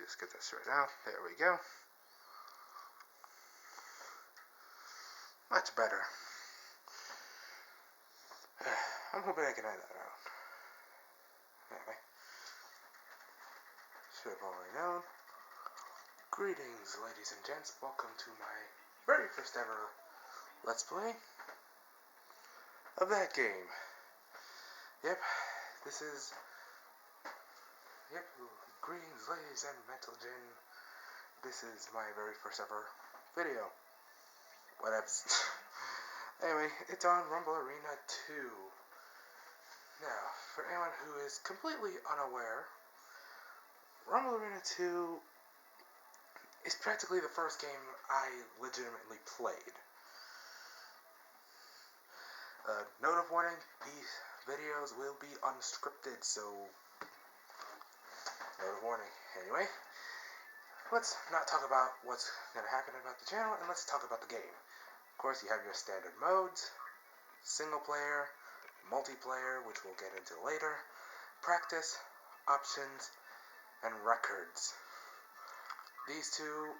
just get this right out. There we go. Much better. I'm hoping I can edit that out. Anyway. Should have already known. Greetings, ladies and gents. Welcome to my very first ever Let's Play of that game. Yep, this is... Yep, greetings, ladies and mental gen. This is my very first ever video. Whatever. Anyway, it's on Rumble Arena 2. Now, for anyone who is completely unaware, Rumble Arena 2 is practically the first game I legitimately played. Note of warning, these videos will be unscripted, so note of warning. Anyway, let's not talk about what's going to happen about the channel, and let's talk about the game. Of course, you have your standard modes, single player, multiplayer, which we'll get into later, practice, options, and records. These two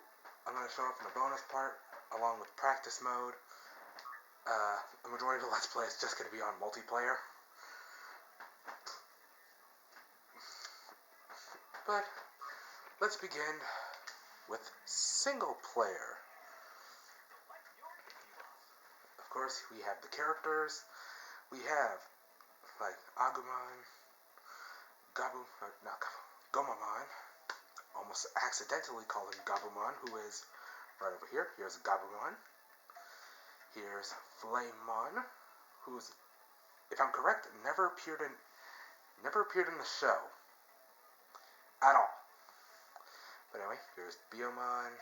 I'm going to show off in the bonus part, along with practice mode. The majority of the Let's Play is just going to be on multiplayer. But let's begin with single player. Of course, we have the characters. We have, like, Agumon, Gomamon. Almost accidentally called him Gabumon, who is right over here. Here's Gabumon. Here's Flamemon, who's, if I'm correct, never appeared in the show at all. But anyway, here's Biomon,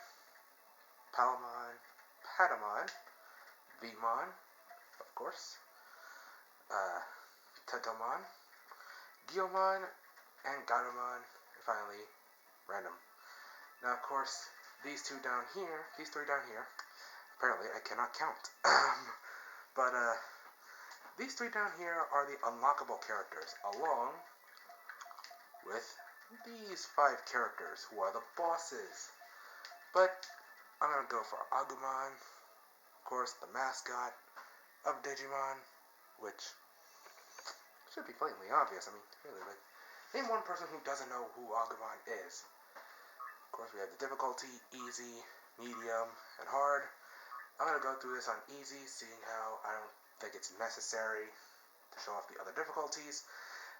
Palamon, Patamon, Vmon, of course, Tentomon, Gyomon, and Gatomon, and finally, Random. Now, of course, these three down here, apparently I cannot count. But these three down here are the unlockable characters, along with these 5 characters, who are the bosses. But I'm going to go for Agumon, of course, the mascot of Digimon, which should be blatantly obvious. I mean, really, like, name one person who doesn't know who Agumon is. Of course, we have the difficulty, easy, medium, and hard. I'm going to go through this on easy, seeing how I don't think it's necessary to show off the other difficulties.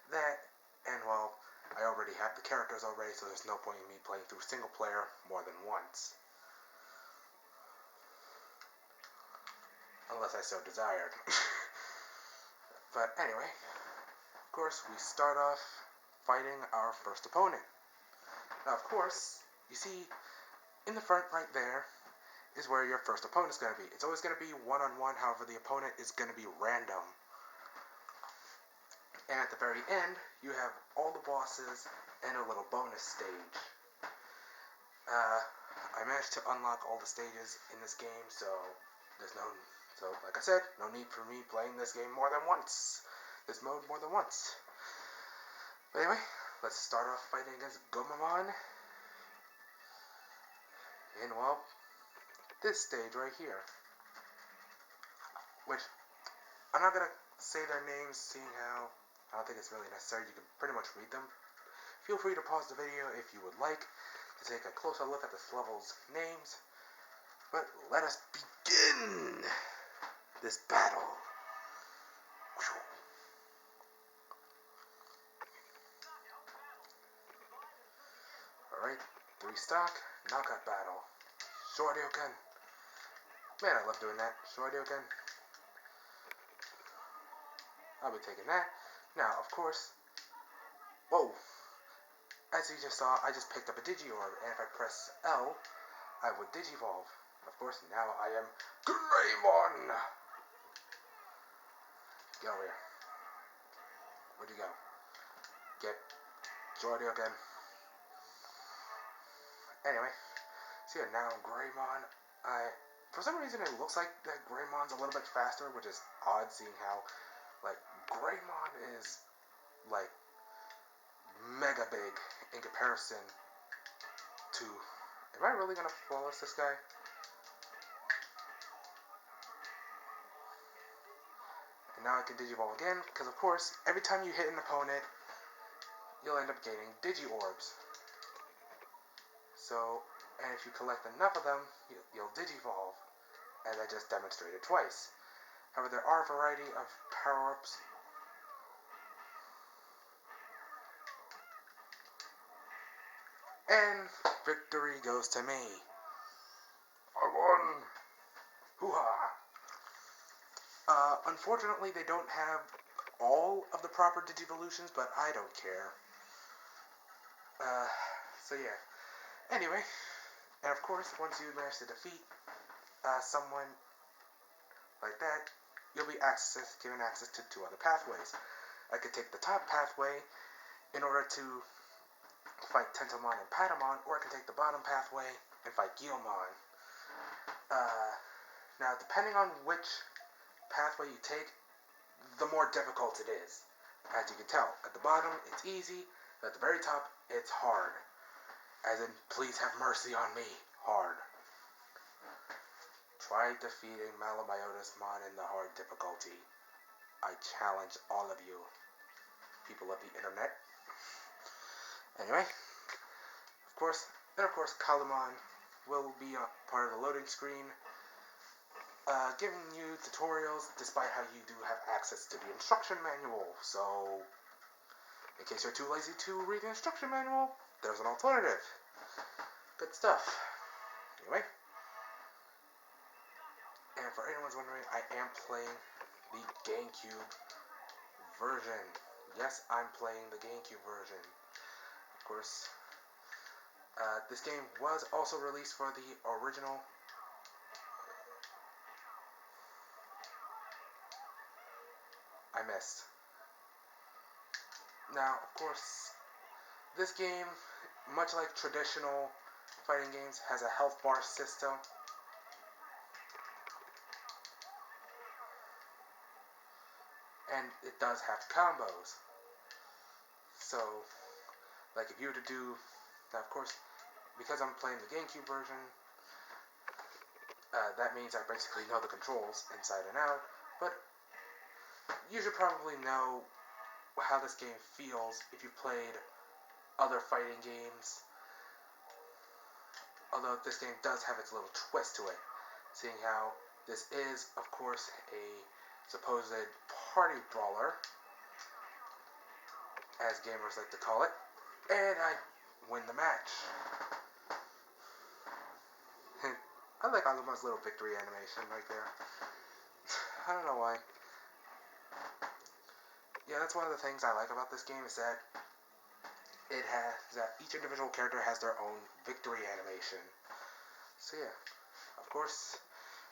And well, I already have the characters already, so there's no point in me playing through single player more than once. Unless I so desired. But anyway, of course, we start off fighting our first opponent. Now, of course, you see, in the front right there is where your first opponent is going to be. It's always going to be one-on-one, however, the opponent is going to be random. And at the very end, you have all the bosses and a little bonus stage. I managed to unlock all the stages in this game, so like I said, no need for me playing this game more than once. This mode more than once. But anyway, let's start off fighting against Gomamon. And well, this stage right here. Which, I'm not going to say their names, seeing how I don't think it's really necessary. You can pretty much read them. Feel free to pause the video if you would like to take a closer look at this level's names. But let us begin this battle. Alright, 3 stock, knockout battle. Shoryuken. Man, I love doing that. Shoryuken. I'll be taking that. Now, of course, whoa. As you just saw, I just picked up a Digiorb, and if I press L, I would Digivolve. Of course, now I am Greymon! Get over here. Where'd you go? Get Shoryuken. Anyway, so yeah, now Greymon, for some reason it looks like that Greymon's a little bit faster, which is odd, seeing how, like, Greymon is, like, mega big in comparison Am I really gonna flawless this guy? And now I can Digivolve again, because of course, every time you hit an opponent, you'll end up gaining Digi-Orbs. So, and if you collect enough of them, you'll Digivolve, as I just demonstrated twice. However, there are a variety of power-ups. And victory goes to me. I won! Hoo-ha! Unfortunately, they don't have all of the proper Digivolutions, but I don't care. So yeah. Anyway, and of course, once you manage to defeat someone like that, you'll be given access to 2 other pathways. I could take the top pathway in order to fight Tentomon and Patamon, or I can take the bottom pathway and fight Guilmon. Now, depending on which pathway you take, the more difficult it is. As you can tell, at the bottom, it's easy. At the very top, it's hard. As in, please have mercy on me, hard. Try defeating Malamyotismon in the hard difficulty. I challenge all of you, people of the internet. Anyway, of course, Kalumon will be a part of the loading screen, giving you tutorials, despite how you do have access to the instruction manual. So, in case you're too lazy to read the instruction manual, there's an alternative. Good stuff. Anyway, and for anyone's wondering, I am playing the GameCube version. Yes, I'm playing the GameCube version. Of course, this game was also released for the original. I missed. Now, of course, this game, much like traditional fighting games, has a health bar system. And it does have combos. So, like if you were to do, now of course, because I'm playing the GameCube version, that means I basically know the controls inside and out, but you should probably know how this game feels if you've played other fighting games, although this game does have its little twist to it, seeing how this is, of course, a supposed party brawler, as gamers like to call it, and I win the match. I like Aluma's little victory animation right there. I don't know why. Yeah, that's one of the things I like about this game, is that each individual character has their own victory animation. So yeah, of course,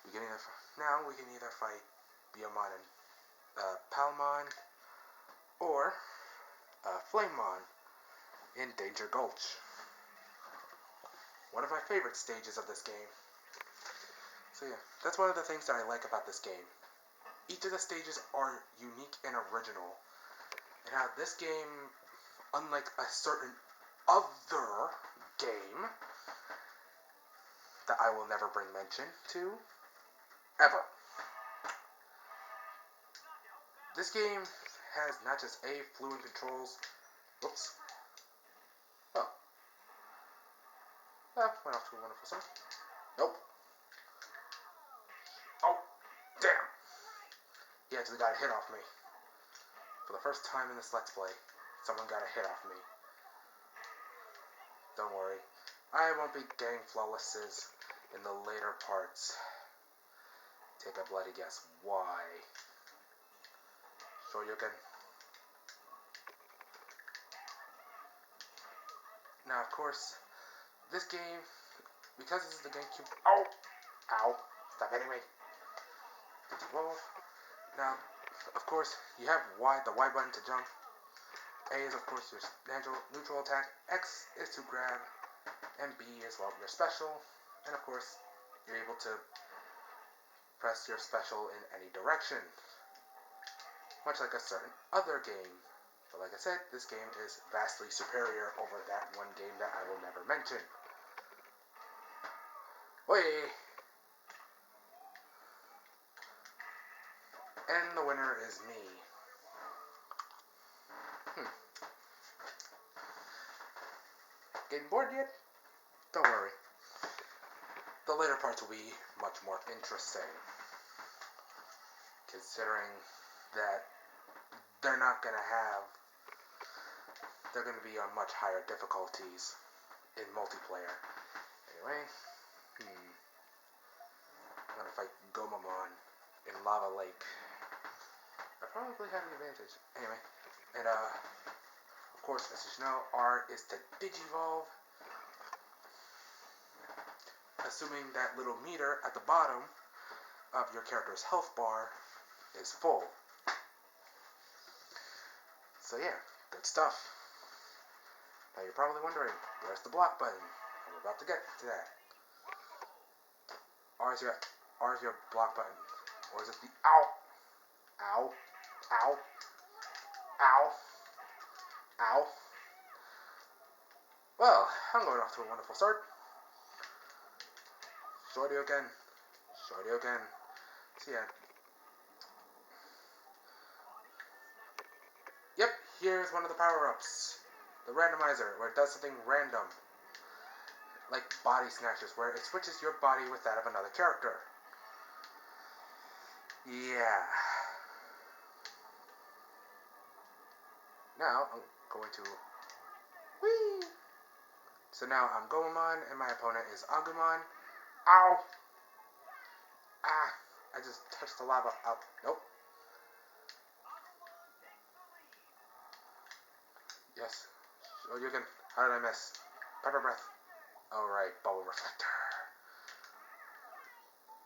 we can either fight Biomon and Palmon, or Flamemon in Danger Gulch. One of my favorite stages of this game. So yeah, that's one of the things that I like about this game. Each of the stages are unique and original. And how this game, unlike a certain other game that I will never bring mention to, ever. This game has not just fluid controls. Whoops. Oh. Went off to a wonderful start. Nope. Oh, damn. He actually got a hit off me. For the first time in this Let's Play, someone got a hit off me. Don't worry. I won't be getting flawlesses in the later parts. Take a bloody guess why. Shoryuken. Now, of course, this game, because this is the GameCube... Oh! Ow. Stop hitting me. Well, now, of course, you have the Y button to jump. A is, of course, your neutral attack. X is to grab. And B is, well, your special. And, of course, you're able to press your special in any direction. Much like a certain other game. But like I said, this game is vastly superior over that one game that I will never mention. Wait. And the winner is me. Getting bored yet? Don't worry. The later parts will be much more interesting. Considering that they're not going to have... They're going to be on much higher difficulties in multiplayer. Anyway, I'm going to fight Gomamon in Lava Lake. I probably have an advantage. Anyway, and of course, as you know, R is to digivolve. Assuming that little meter at the bottom of your character's health bar is full. So yeah, good stuff. Now you're probably wondering, where's the block button? I'm about to get to that. R is your block button. Or is it the ow? Ow. Ow. Ow. Ow. Well, I'm going off to a wonderful start. Shorty again. Shorty again. So yeah. Yep, here's one of the power-ups. The randomizer, where it does something random. Like body snatches, where it switches your body with that of another character. Yeah. Now, I'm going to... Whee! So now I'm Gomamon, and my opponent is Agumon. Ow! Ah! I just touched the lava out. Nope. Yes. Oh, you can... How did I miss? Pepper breath. Alright, bubble reflector.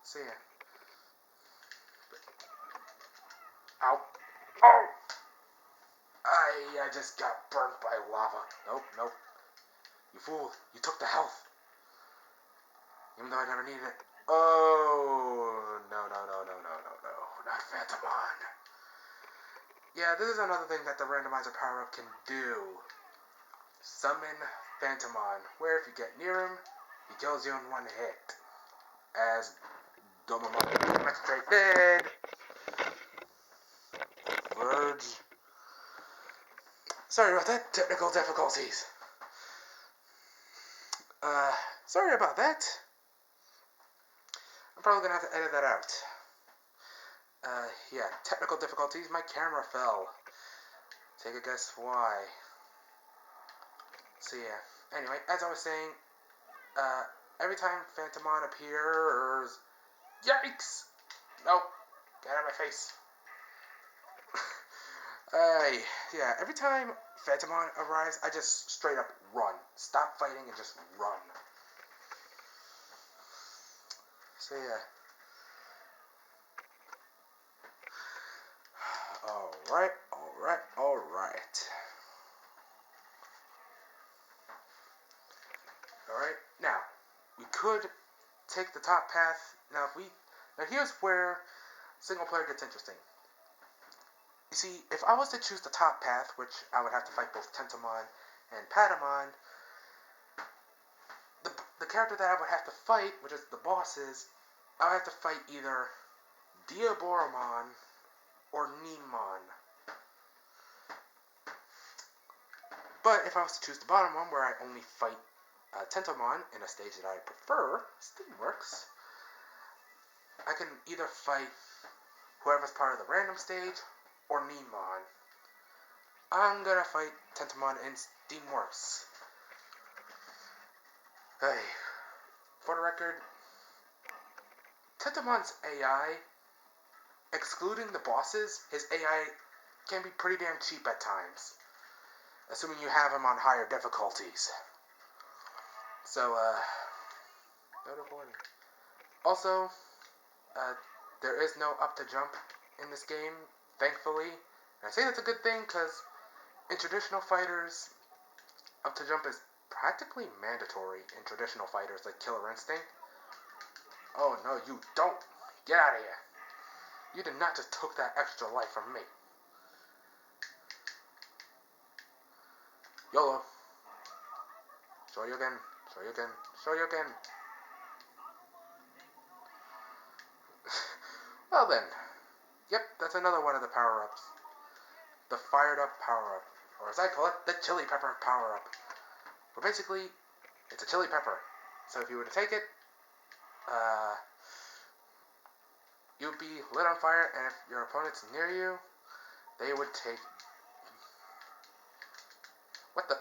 So yeah. Ow. Oh! I just got burnt by lava. Nope, nope. You fool. You took the health. Even though I never needed it. Oh, no. Not Phantomon. Yeah, this is another thing that the randomizer power-up can do. Summon Phantomon, where if you get near him, he kills you in one hit. As Gomamon demonstrated. Verge. Sorry about that, technical difficulties. Sorry about that. I'm probably gonna have to edit that out. Yeah, technical difficulties. My camera fell. Take a guess why. So yeah. Anyway, as I was saying, every time Phantomon appears... Yikes! Nope. Get out of my face. Yeah, every time Phantomon arrives, I just straight up run. Stop fighting and just run. So yeah. Alright. Alright, now, we could take the top path. Now here's where single player gets interesting. You see, if I was to choose the top path, which I would have to fight both Tentomon and Patamon, the character that I would have to fight, which is the bosses, I would have to fight either Diaboromon or Nemon. But if I was to choose the bottom one, where I only fight Tentomon in a stage that I prefer, Steamworks, I can either fight whoever's part of the random stage or Nemon. I'm gonna fight Tentomon in Steamworks. Hey, for the record, Tentomon's AI, excluding the bosses, his AI can be pretty damn cheap at times, assuming you have him on higher difficulties. So, note of warning. Also, there is no up to jump in this game, thankfully. And I say that's a good thing, because in traditional fighters, up to jump is practically mandatory in traditional fighters like Killer Instinct. Oh no, you don't! Get out of here! You did not just took that extra life from me. YOLO. Shoryuken. Well then, yep, that's another one of the power-ups. The fired up power-up. Or as I call it, the chili pepper power-up. But basically, it's a chili pepper. So if you were to take it, you'd be lit on fire, and if your opponent's near you, they would take... What the...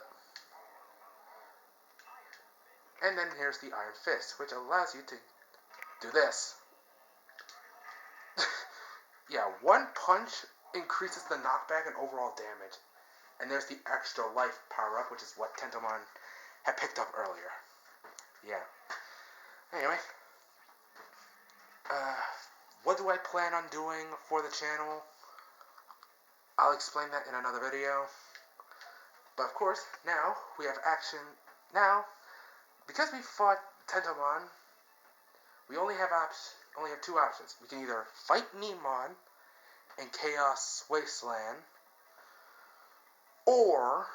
And then here's the Iron Fist, which allows you to do this. Yeah, one punch increases the knockback and overall damage. And there's the extra life power-up, which is what Tentomon had picked up earlier. Yeah. Anyway. What do I plan on doing for the channel? I'll explain that in another video. But of course, now we have action. Now, because we fought Tentomon, we only have two options. We can either fight Nemon in Chaos Wasteland, or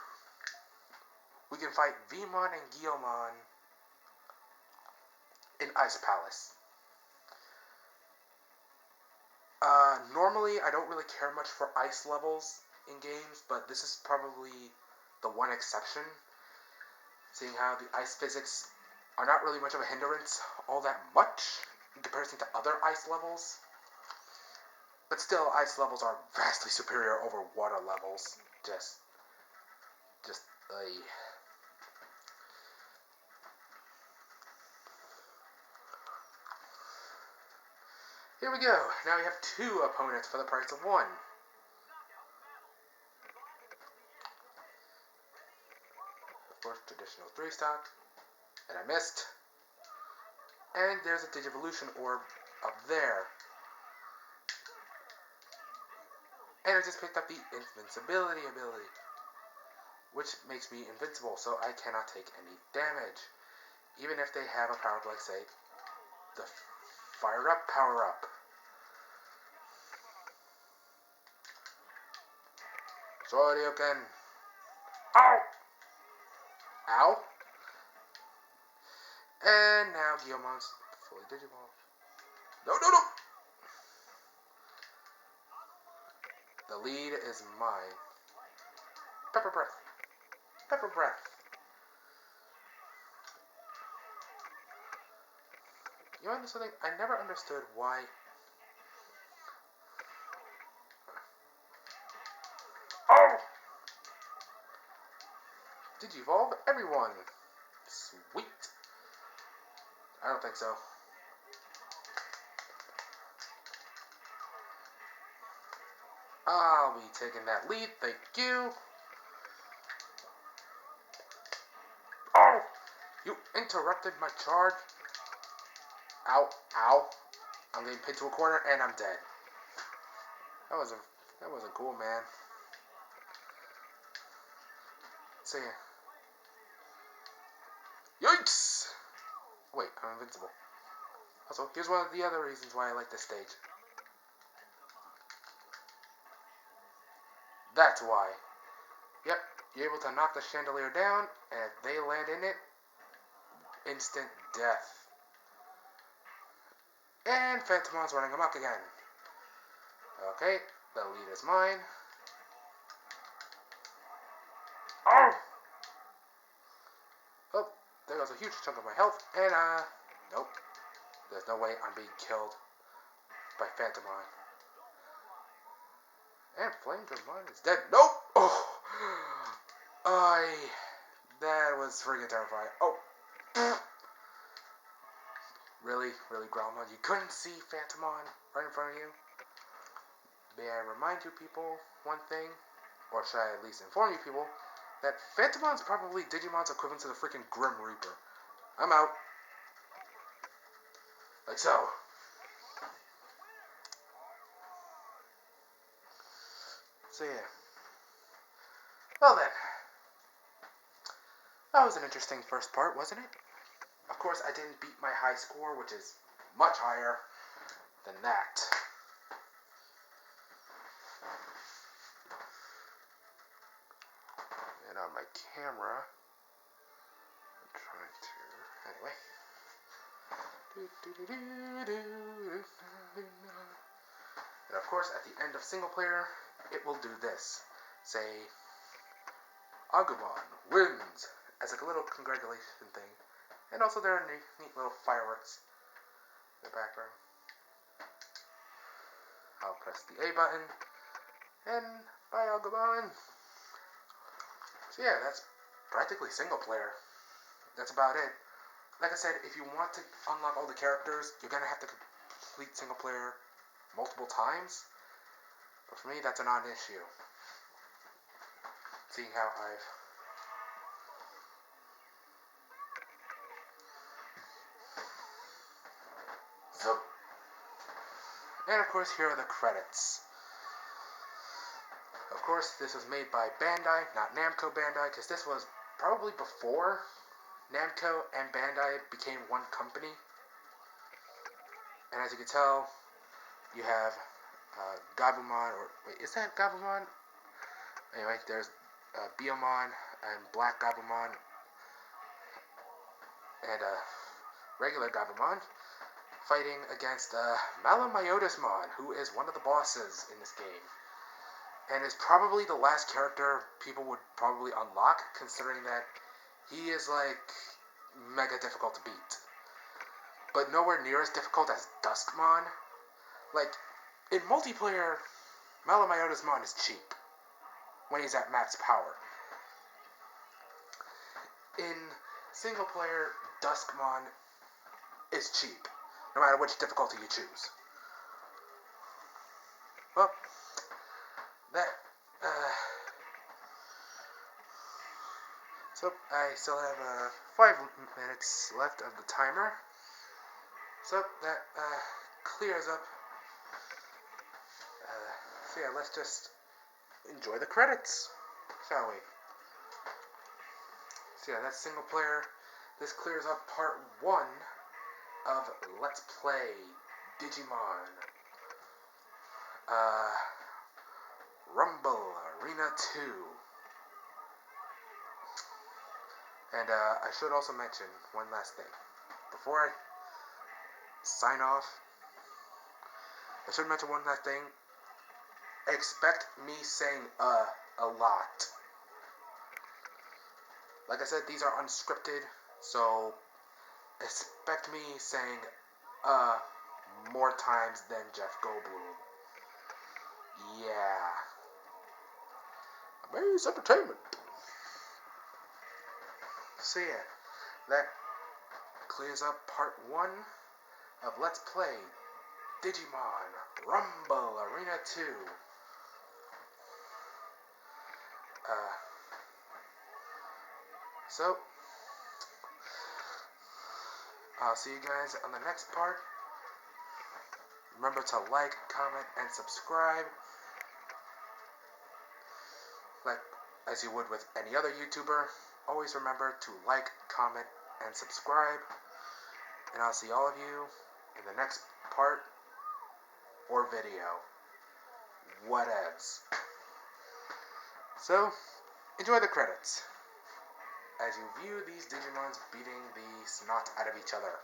we can fight Vmon and Guilmon in Ice Palace. Normally, I don't really care much for ice levels in games, but this is probably the one exception, seeing how the ice physics are not really much of a hindrance all that much in comparison to other ice levels. But still, ice levels are vastly superior over water levels. Just, Here we go. Now we have two opponents for the price of one. Of course, traditional 3-stock. And I missed. And there's a Digivolution orb up there. And I just picked up the Invincibility ability, which makes me invincible, so I cannot take any damage. Even if they have a power, like, say, the Fire Up power-up. Shoryuken. Ow! Ow! And now Guilmon's fully Digimon. No, no, no! The lead is mine. Pepper Breath. Pepper Breath. You know something? I never understood why... Oh! Digivolve everyone. Sweet. I don't think so. I'll be taking that lead. Thank you. Oh! You interrupted my charge. Ow. Ow. I'm getting pinned to a corner and I'm dead. That wasn't cool, man. So yeah. Yikes! Wait, I'm invincible. Also, here's one of the other reasons why I like this stage. That's why. Yep, you're able to knock the chandelier down, and if they land in it, instant death. And Phantomon's running amok again. Okay, the lead is mine. Oh! Oh, there goes a huge chunk of my health, and nope. There's no way I'm being killed by Phantomon. And Flame Dramon is dead. Nope! Oh! That was freaking terrifying. Oh! Really, Growlmon? You couldn't see Phantomon right in front of you? May I remind you people one thing, or should I at least inform you people, that Phantomon's probably Digimon's equivalent to the freaking Grim Reaper. I'm out. Like so. So yeah. Well then. That was an interesting first part, wasn't it? Of course, I didn't beat my high score, which is much higher than that. And on my camera, I'm trying to... Anyway. And of course, at the end of single player, it will do this. Say, Agumon wins, as like a little congratulation thing. And also there are neat little fireworks in the background. I'll press the A button, and bye Agumon. So yeah, that's practically single player. That's about it. Like I said, if you want to unlock all the characters, you're gonna have to complete single player multiple times. But for me, that's a non-issue. Seeing how I've... So, and of course, here are the credits. Of course, this was made by Bandai, not Namco Bandai, because this was probably before Namco and Bandai became one company. And as you can tell, you have Gabumon, or wait, is that Gabumon? Anyway, there's Biyomon and Black Gabumon and regular Gabumon fighting against Malamyotismon, who is one of the bosses in this game. And is probably the last character people would probably unlock, considering that he is like mega difficult to beat. But nowhere near as difficult as Duskmon. Like, in multiplayer, Malamyotismon is cheap when he's at max power. In single player, Duskmon is cheap, no matter which difficulty you choose. Well, that, so I still have 5 minutes left of the timer. So that clears up. So yeah, let's just enjoy the credits, shall we? So yeah, that's single player. This clears up part 1 of Let's Play Digimon Rumble Arena 2. And I should also mention one last thing. Before I sign off, I should mention one last thing. Expect me saying a lot. Like I said, these are unscripted, so expect me saying more times than Jeff Goldblum. Yeah. Amazing entertainment. So yeah, that clears up part 1 of Let's Play Digimon Rumble Arena 2. So, I'll see you guys on the next part. Remember to like, comment, and subscribe. Like as you would with any other YouTuber. Always remember to like, comment, and subscribe. And I'll see all of you in the next part or video. Whatevs. So, enjoy the credits as you view these Digimons beating the snot out of each other.